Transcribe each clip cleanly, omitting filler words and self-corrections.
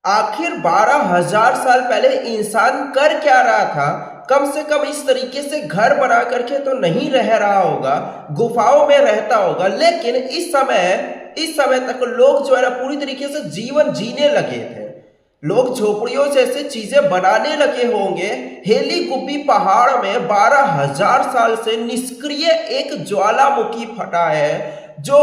आखिर 12,000 साल पहले इंसान कर क्या रहा था। कम से कम इस तरीके से घर बना करके तो नहीं रह रहा होगा, गुफाओं में रहता होगा। लेकिन इस समय तक लोग जो है ना पूरी तरीके से जीवन जीने लगे थे। लोग झोपड़ियों जैसे चीजें बनाने लगे होंगे। हेली गुब्बी पहाड़ में 12,000 साल से निष्क्रिय एक ज्वालामुखी फटा है, जो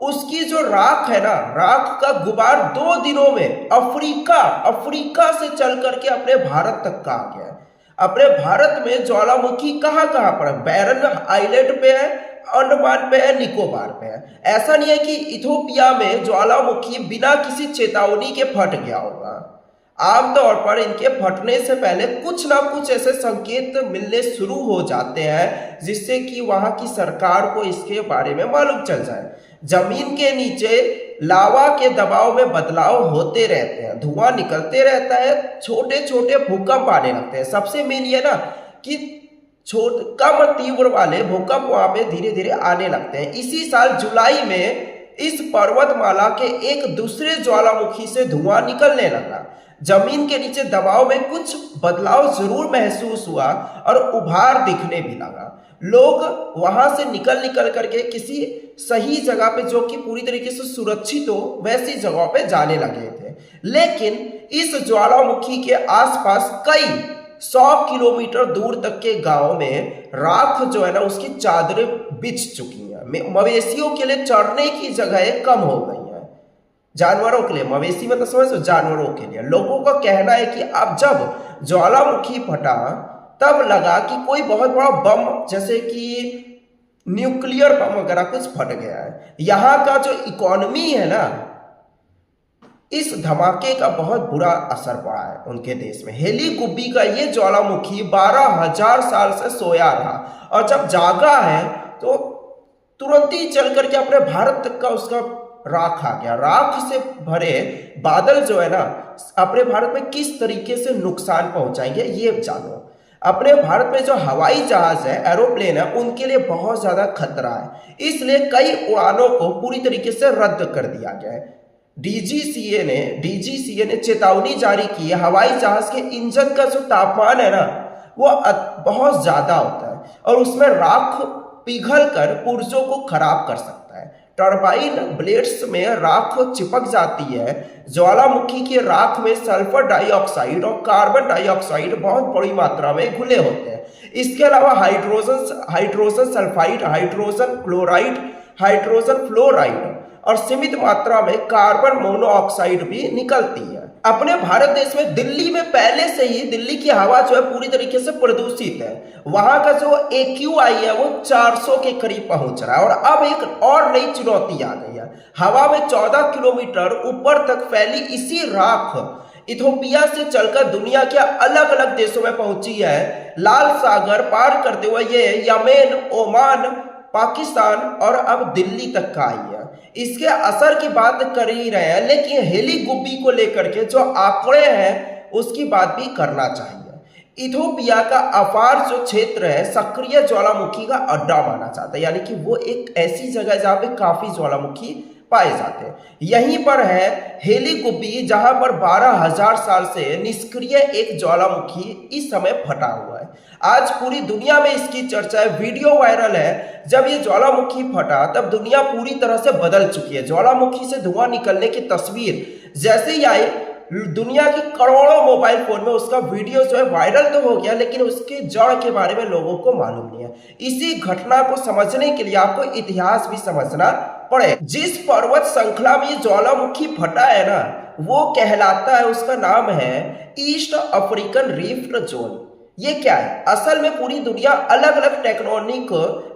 उसकी जो राख है ना, राख का गुबार 2 दिनों में अफ्रीका से चल करके अपने भारत तक का आ गया है। अपने भारत में ज्वालामुखी कहाँ कहाँ पर है? बैरन आइलैंड पे है, अंडमान पे है, निकोबार पे है। ऐसा नहीं है कि इथोपिया में ज्वालामुखी बिना किसी चेतावनी के फट गया होगा। आमतौर पर इनके फटने से पहले कुछ ना कुछ ऐसे संकेत मिलने शुरू हो जाते हैं जिससे कि वहां की सरकार को इसके बारे में मालूम चल जाए। जमीन के नीचे लावा के दबाव में बदलाव होते रहते हैं, धुआं निकलते रहता है, छोटे छोटे भूकंप आने लगते हैं। सबसे मेन ये ना कि कम तीव्र वाले भूकंप वहां पे धीरे धीरे आने लगते हैं। इसी साल जुलाई में इस पर्वतमाला के एक दूसरे ज्वालामुखी से धुआं निकलने लगा। जमीन के नीचे दबाव में कुछ बदलाव जरूर महसूस हुआ और उभार दिखने भी लगा। लोग वहां से निकल करके किसी सही जगह पे, जो कि पूरी तरीके से सुरक्षित हो, वैसी जगह पे जाने लगे थे। लेकिन इस ज्वालामुखी के आसपास कई 100 किलोमीटर दूर तक के गांव में राख जो है ना उसकी चादरें बिछ चुकी हैं। मवेशियों के लिए चरने की जगह कम हो गई है। जानवरों के लिए, मवेशी में तो समझो, जानवरों के लिए। लोगों का कहना है कि अब जब ज्वालामुखी फटा तब लगा कि कोई बहुत बड़ा बम, जैसे कि न्यूक्लियर बम वगैरह कुछ फट गया है। यहाँ का जो इकोनॉमी है ना, इस धमाके का बहुत बुरा असर पड़ा है उनके देश में। हेली गुब्बी का ये ज्वालामुखी 12,000 साल से सोया रहा और जब जागा है तो तुरंत ही चल करके अपने भारत तक का उसका राख आ गया। राख से भरे बादल जो है ना अपने भारत में किस तरीके से नुकसान पहुंचाएंगे ये जानो। अपने भारत में जो हवाई जहाज है, एरोप्लेन है, उनके लिए बहुत ज्यादा खतरा है। इसलिए कई उड़ानों को पूरी तरीके से रद्द कर दिया गया है। डीजीसीए ने चेतावनी जारी की है। हवाई जहाज के इंजन का जो तापमान है ना वो बहुत ज्यादा होता है और उसमें राख पिघल कर पुर्जों को खराब कर सकता है। टरबाइन ब्लेड्स में राख चिपक जाती है। ज्वालामुखी की राख में सल्फर डाइऑक्साइड और कार्बन डाइऑक्साइड बहुत बड़ी मात्रा में घुले होते हैं। इसके अलावा hydrogen sulphide, hydrogen chloride, hydrogen fluoride और सीमित मात्रा में कार्बन मोनोऑक्साइड भी निकलती है। अपने भारत देश में दिल्ली में पहले से ही दिल्ली की हवा जो है पूरी तरीके से प्रदूषित है। वहां का जो AQI है वो 400 के करीब पहुंच रहा है। और अब एक और नई चुनौती आ गई है। हवा में 14 किलोमीटर ऊपर तक फैली इसी राख इथोपिया से चलकर दुनिया के अलग अलग देशों में पहुंची है। लाल सागर पार करते हुए ये यमेन, ओमान, पाकिस्तान और अब दिल्ली तक का आई है। इसके असर की बात कर ही रहे हैं, लेकिन हेली गुब्बी को लेकर के जो आंकड़े हैं उसकी बात भी करना चाहिए। इथोपिया का अफार जो क्षेत्र है सक्रिय ज्वालामुखी का अड्डा माना जाता है, यानी कि वो एक ऐसी जगह है जहां पे काफी ज्वालामुखी पाए जाते हैं। यहीं पर है हेली गुब्बी, जहां पर 12,000 साल से निष्क्रिय एक ज्वालामुखी इस समय फटा हुआ है। आज पूरी दुनिया में इसकी चर्चा है, वीडियो वायरल है। जब ये ज्वालामुखी फटा तब दुनिया पूरी तरह से बदल चुकी है। ज्वालामुखी से धुआं निकलने की तस्वीर जैसे ही आई, दुनिया की करोड़ों मोबाइल फोन में उसका वीडियो जो है वायरल तो हो गया, लेकिन उसके जड़ के बारे में लोगों को मालूम नहीं है। इसी घटना को समझने के लिए आपको इतिहास भी समझना पड़े। जिस पर्वत श्रृंखला में ये ज्वालामुखी फटा है ना वो कहलाता है, उसका नाम है ईस्ट अफ्रीकन रिफ्ट जोन। ये क्या है? असल में पूरी दुनिया अलग अलग टेक्टोनिक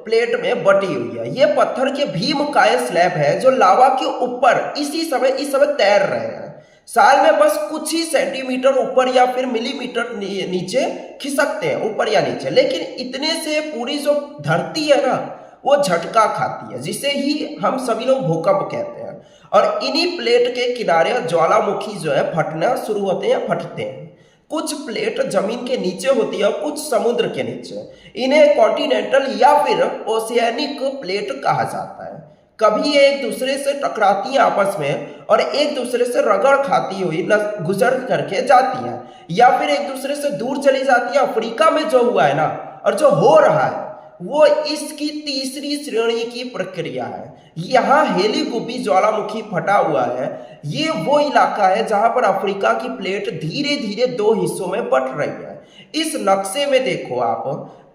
प्लेट में बटी हुई है। ये पत्थर के भीमकाय स्लैब है जो लावा के ऊपर इस समय तैर रहे हैं। साल में बस कुछ ही सेंटीमीटर ऊपर या फिर मिलीमीटर नीचे खिसकते हैं, ऊपर या नीचे। लेकिन इतने से पूरी जो धरती है ना वो झटका खाती है, जिसे ही हम सभी लोग भूकंप कहते हैं। और इन्हीं प्लेट के किनारे ज्वालामुखी जो है फटना शुरू होते हैं, फटते हैं। कुछ प्लेट जमीन के नीचे होती है, कुछ समुद्र के नीचे। इन्हें कॉन्टिनेंटल या फिर ओशियानिक प्लेट कहा जाता है। कभी ये एक दूसरे से टकराती हैं आपस में और एक दूसरे से रगड़ खाती हुई न गुजर करके जाती हैं, या फिर एक दूसरे से दूर चली जाती है। अफ्रीका में जो हुआ है ना और जो हो रहा है वो इसकी तीसरी श्रेणी की प्रक्रिया है। यहाँ हेलीगुबी ज्वालामुखी फटा हुआ है। ये वो इलाका है जहां पर अफ्रीका की प्लेट धीरे धीरे दो हिस्सों में बट रही है। इस नक्शे में देखो आप,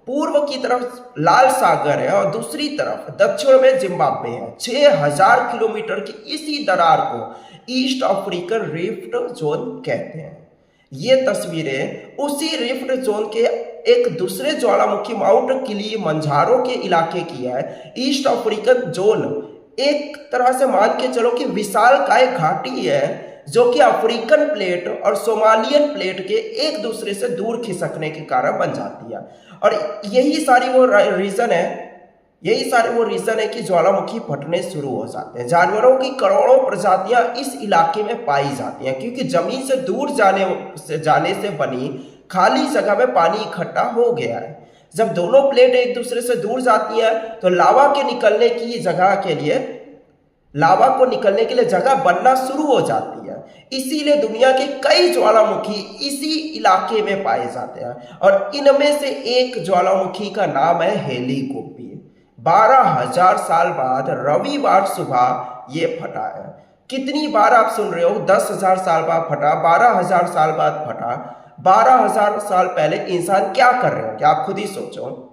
पूर्व की तरफ लाल सागर है और दूसरी तरफ दक्षिण में जिम्बाब्वे है। 6000 किलोमीटर की इसी दरार को ईस्ट अफ्रीकन रिफ्ट जोन कहते हैं। ये तस्वीरें उसी रिफ्ट जोन के एक दूसरे ज्वालामुखी माउंट किलिमंजारो के इलाके की है। ईस्ट अफ्रीकन जोन एक तरह से मान के चलो कि विशालकाय घाटी है जो कि अफ्रीकन प्लेट और सोमालियन प्लेट के एक दूसरे से दूर खिसकने के कारण बन जाती है। और यही सारी वो रीजन है कि ज्वालामुखी फटने शुरू हो जाते हैं। जानवरों की करोड़ों प्रजातियां इस इलाके में पाई जाती हैं क्योंकि जमीन से दूर जाने से बनी खाली जगह में पानी इकट्ठा हो गया है। जब दोनों प्लेट एक दूसरे से दूर जाती हैं तो लावा को निकलने के लिए जगह बनना शुरू हो जाती है। इसीलिए दुनिया के कई ज्वालामुखी इसी इलाके में पाए जाते हैं और इनमें से एक ज्वालामुखी का नाम है हेलीगुबी। 12,000 साल बाद रविवार सुबह ये फटा है। कितनी बार आप सुन रहे हो, 10,000 साल बाद फटा, 12,000 साल बाद फटा। 12,000 साल पहले इंसान क्या कर रहे हो, क्या आप खुद ही सोचो।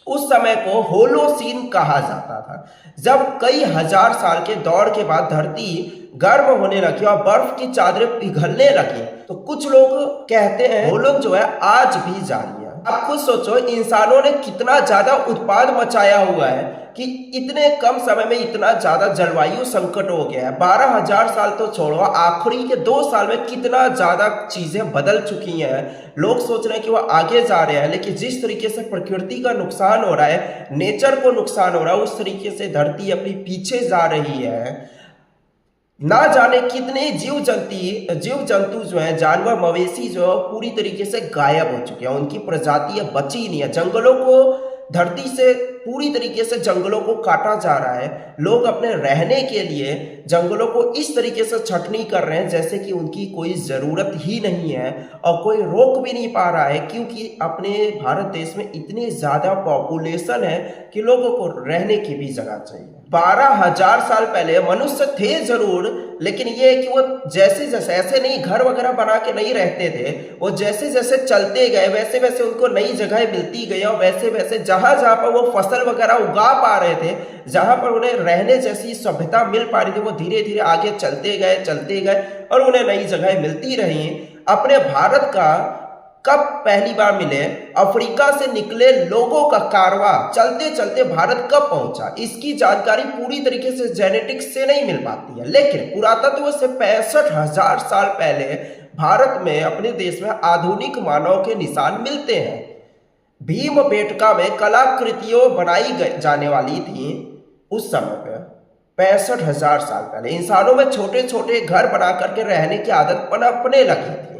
उस समय को होलोसीन कहा जाता था, जब कई हजार साल के दौर के बाद धरती गर्म होने लगी और बर्फ की चादरें पिघलने लगी। तो कुछ लोग कहते हैं वो लोग जो है आज भी जारी है। आप खुद सोचो, इंसानों ने कितना ज्यादा उत्पाद मचाया हुआ है कि इतने कम समय में इतना ज्यादा जलवायु संकट हो गया है। 12,000 साल तो छोड़ो, आखिरी के 2 साल में कितना ज्यादा चीजें बदल चुकी हैं। लोग सोच रहे हैं कि वो आगे जा रहे हैं, लेकिन जिस तरीके से प्रकृति का नुकसान हो रहा है, नेचर को नुकसान हो रहा है, उस तरीके से धरती अपनी पीछे जा रही है। ना जाने कितने जीव जंतु जो है, जानवर मवेशी जो है पूरी तरीके से गायब हो चुके हैं, उनकी प्रजातियां बची नहीं है। जंगलों को धरती से पूरी तरीके से जंगलों को काटा जा रहा है। लोग अपने रहने के लिए जंगलों को इस तरीके से छटनी कर रहे हैं जैसे कि उनकी कोई ज़रूरत ही नहीं है और कोई रोक भी नहीं पा रहा है, क्योंकि अपने भारत देश में इतनी ज़्यादा पॉपुलेशन है कि लोगों को रहने की भी जगह चाहिए। 12,000 साल पहले मनुष्य थे जरूर, लेकिन ये है कि वो जैसे जैसे ऐसे नहीं घर वगैरह बना के नहीं रहते थे। वो जैसे जैसे चलते गए वैसे वैसे उनको नई जगह मिलती गई और वैसे वैसे जहां जहां पर वो फसल वगैरह उगा पा रहे थे, जहां पर उन्हें रहने जैसी सभ्यता मिल पा रही थी, वो धीरे धीरे आगे चलते गए और उन्हें नई जगह मिलती रही। अपने भारत का कब पहली बार मिले, अफ्रीका से निकले लोगों का कारवां चलते चलते भारत कब पहुंचा, इसकी जानकारी पूरी तरीके से जेनेटिक्स से नहीं मिल पाती है। लेकिन पुरातत्व से 65,000 साल पहले भारत में, अपने देश में आधुनिक मानव के निशान मिलते हैं। भीमबेटका में कलाकृतियों बनाई जाने वाली थी उस समय पे 65,000 साल पहले। इंसानों में छोटे छोटे घर बना करके रहने की आदत पनपने लगी थी।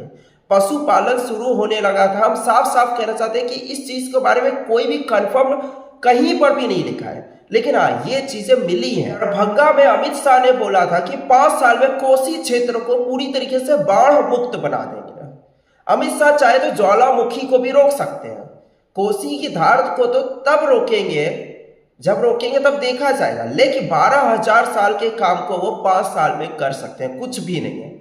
पशुपालन शुरू होने लगा था। हम साफ साफ कहना चाहते हैं कि इस चीज के बारे में कोई भी कंफर्म कहीं पर भी नहीं लिखा है, लेकिन हाँ ये चीजें मिली हैं। दरभंगा में अमित शाह ने बोला था कि 5 साल में कोसी क्षेत्र को पूरी तरीके से बाढ़ मुक्त बना देंगे। अमित शाह चाहे तो ज्वालामुखी को भी रोक सकते हैं। कोसी की धार को तो तब रोकेंगे जब रोकेंगे तब देखा जाएगा, लेकिन 12,000 साल के काम को वो 5 साल में कर सकते हैं। कुछ भी नहीं है।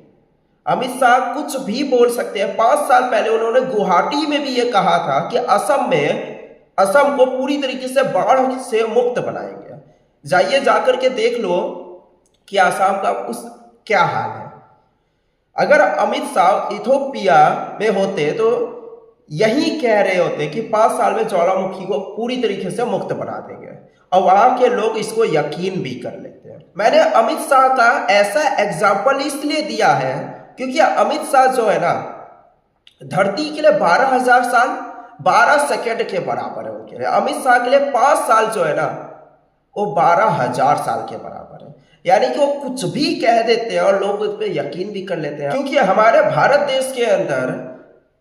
अमित शाह कुछ भी बोल सकते हैं। 5 साल पहले उन्होंने गुवाहाटी में भी ये कहा था कि असम को पूरी तरीके से बाढ़ से मुक्त बनाएंगे। जाइए जाकर के देख लो कि असम का क्या हाल है। अगर अमित शाह इथोपिया में होते तो यही कह रहे होते कि 5 साल में ज्वालामुखी को पूरी तरीके से मुक्त बना देंगे, और वहां के लोग इसको यकीन भी कर लेते हैं। मैंने अमित शाह का ऐसा एग्जाम्पल इसलिए दिया है क्योंकि अमित शाह जो है ना, धरती के लिए 12,000 साल 12 सेकेंड के बराबर है उनके लिए। अमित शाह के लिए 5 साल जो है ना वो 12,000 साल के बराबर है। यानी कि वो कुछ भी कह देते हैं और लोग उस पर यकीन भी कर लेते हैं। क्योंकि हमारे भारत देश के अंदर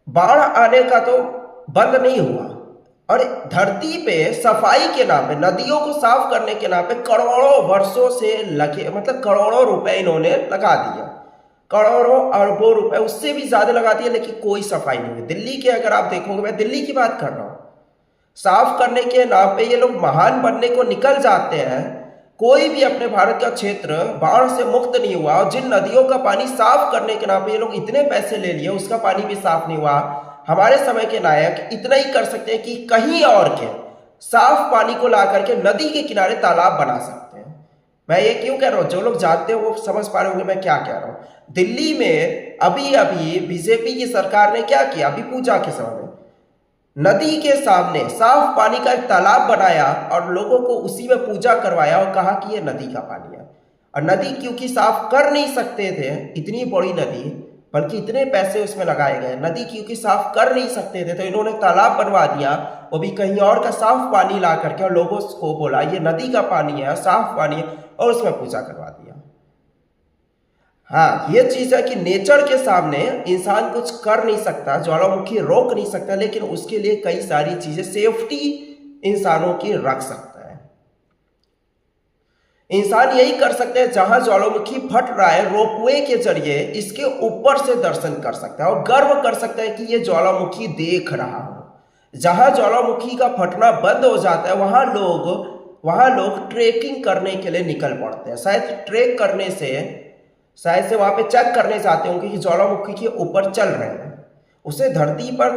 बाढ़ आने का तो बंद नहीं हुआ, और धरती पे सफाई के नाम पे, नदियों को साफ करने के नाम पे करोड़ों वर्षों से लगे, मतलब करोड़ों रुपए इन्होंने लगा दिया, करोड़ों अरबों रुपए, उससे भी ज्यादा लगा दिया, लेकिन कोई सफाई नहीं हुई। दिल्ली के अगर आप देखोगे, मैं दिल्ली की बात कर रहा हूं, साफ करने के नाम पे ये लोग महान बनने को निकल जाते हैं। कोई भी अपने भारत का क्षेत्र बाढ़ से मुक्त नहीं हुआ, और जिन नदियों का पानी साफ करने के नाम पे ये लोग इतने पैसे ले लिए, उसका पानी भी साफ नहीं हुआ। हमारे समय के नायक इतना ही कर सकते हैं कि कहीं और के साफ पानी को ला करके नदी के किनारे तालाब बना सकते हैं। मैं ये क्यों कह रहा हूं, जो लोग जानते हो वो समझ पा रहे होंगे मैं क्या कह रहा हूं। दिल्ली में अभी अभी बीजेपी की सरकार ने क्या किया, अभी पूजा के समय में नदी के सामने साफ पानी का एक तालाब बनाया और लोगों को उसी में पूजा करवाया और कहा कि ये नदी का पानी है। और नदी क्योंकि साफ कर नहीं सकते थे, इतनी बड़ी नदी, बल्कि इतने पैसे उसमें लगाए गए, नदी क्योंकि साफ कर नहीं सकते थे तो इन्होंने तालाब बनवा दिया, वो भी कहीं और का साफ पानी ला करके, और लोगों को बोला ये नदी का पानी है, साफ पानी है, और उसमें पूजा करवा दिया। हाँ, ये चीज है कि नेचर के सामने इंसान कुछ कर नहीं सकता, ज्वालामुखी रोक नहीं सकता, लेकिन उसके लिए कई सारी चीजें सेफ्टी इंसानों की रख सकता है। इंसान यही कर सकते हैं, जहां ज्वालामुखी फट रहा है, रोपवे के जरिए इसके ऊपर से दर्शन कर सकता है और गर्व कर सकता है कि ये ज्वालामुखी देख रहा हो। जहां ज्वालामुखी का फटना बंद हो जाता है, वहां लोग ट्रेकिंग करने के लिए निकल पड़ते हैं। शायद से वहां पे चेक करने जाते होंगे कि ज्वालामुखी के ऊपर चल रहे हैं। उसे धरती पर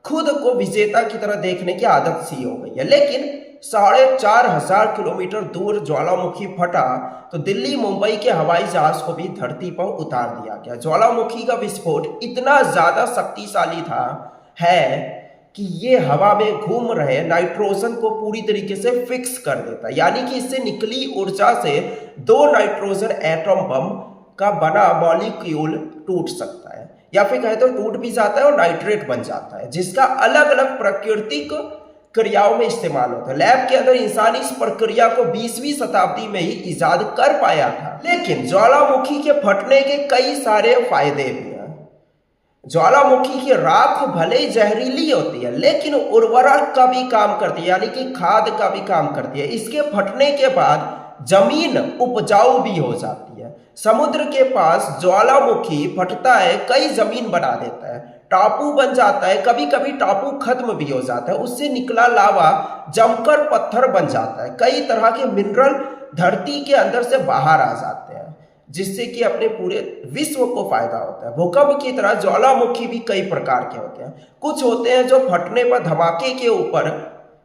खुद को विजेता की तरह देखने की आदत सी हो गई है। लेकिन 4,500 किलोमीटर दूर ज्वालामुखी फटा तो दिल्ली मुंबई के हवाई जहाज को भी धरती पर उतार दिया गया। ज्वालामुखी का विस्फोट इतना ज्यादा शक्तिशाली है कि ये हवा में घूम रहे नाइट्रोजन को पूरी तरीके से फिक्स कर देता है, यानी कि इससे निकली ऊर्जा से 2 नाइट्रोजन एटम बम का बना मॉलिक्यूल टूट सकता है, या फिर कहे तो टूट भी जाता है और नाइट्रेट बन जाता है, जिसका अलग अलग प्राकृतिक क्रियाओं में इस्तेमाल होता है। लैब के अंदर इंसान इस प्रक्रिया को 20वीं शताब्दी में ही इजाद कर पाया था। लेकिन ज्वालामुखी के फटने के कई सारे फायदे भी हैं। ज्वालामुखी की राख भले ही जहरीली होती है, लेकिन उर्वरक का भी काम करती है, यानी कि खाद का भी काम करती है। इसके फटने के बाद जमीन उपजाऊ भी हो जाती है। समुद्र के पास ज्वालामुखी फटता है, कई जमीन बना देता है, टापू बन जाता है, कभी कभी टापू खत्म भी हो जाता है, उससे निकला लावा जमकर पत्थर बन जाता है। कई तरह के मिनरल धरती के अंदर से बाहर आ जाते हैं, जिससे कि अपने पूरे विश्व को फायदा होता है। भूकंप की तरह ज्वालामुखी भी कई प्रकार के होते हैं। कुछ होते हैं जो फटने पर धमाके के ऊपर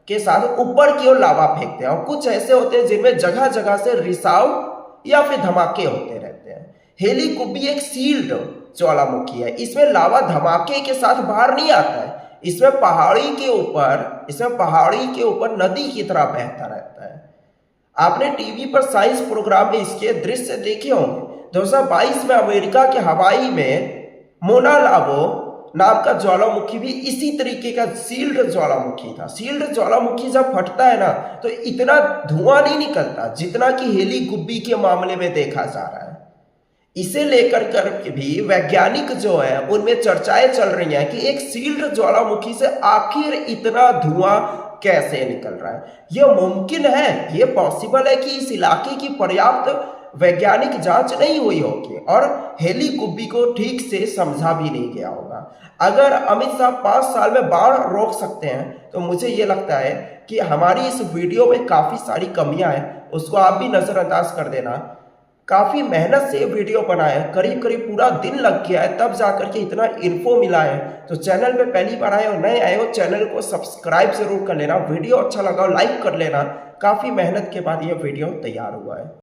के साथ ऊपर की ओर लावा फेंकते हैं, और कुछ ऐसे होते हैं जिनमें जगह जगह से रिसाव या फिर धमाके होते रहते हैं। हेलिकुबी एक सील्ड ज्वालामुखी है, इसमें लावा धमाके के साथ बाहर नहीं आता है, इसमें पहाड़ी के ऊपर नदी की तरह बहता रहता है। आपने टीवी पर साइंस प्रोग्राम में इसके दृश्य देखे होंगे। 2022 में अमेरिका के हवाई में मोना लावो नाम का ज्वालामुखी भी इसी तरीके का सील्ड ज्वालामुखी था। सील्ड ज्वालामुखी जब फटता है ना, तो इतना धुआं नहीं निकलता जितना कि हेलिकुबी के मामले में देखा जा रहा है। इसे लेकर कर भी वैज्ञानिक जो है उनमें चर्चाएं चल रही हैं कि एक सील्ड ज्वालामुखी से आखिर इतना धुआं कैसे निकल रहा है। यह मुमकिन है, यह पॉसिबल है कि इस इलाके की पर्याप्त वैज्ञानिक जांच नहीं हुई होगी और हेलिकुबी को ठीक से समझा भी नहीं गया होगा। अगर अमित शाह 5 साल में बाढ़ रोक सकते हैं तो मुझे ये लगता है कि हमारी इस वीडियो में काफ़ी सारी कमियां हैं, उसको आप भी नज़रअंदाज कर देना। काफ़ी मेहनत से ये वीडियो बनाया है, करीब करीब पूरा दिन लग गया है, तब जाकर के इतना इन्फो मिला है। तो चैनल पे पहली बार आए हो, नए आए हो, चैनल को सब्सक्राइब जरूर कर लेना। वीडियो अच्छा लगा हो लाइक कर लेना। काफ़ी मेहनत के बाद ये वीडियो तैयार हुआ है।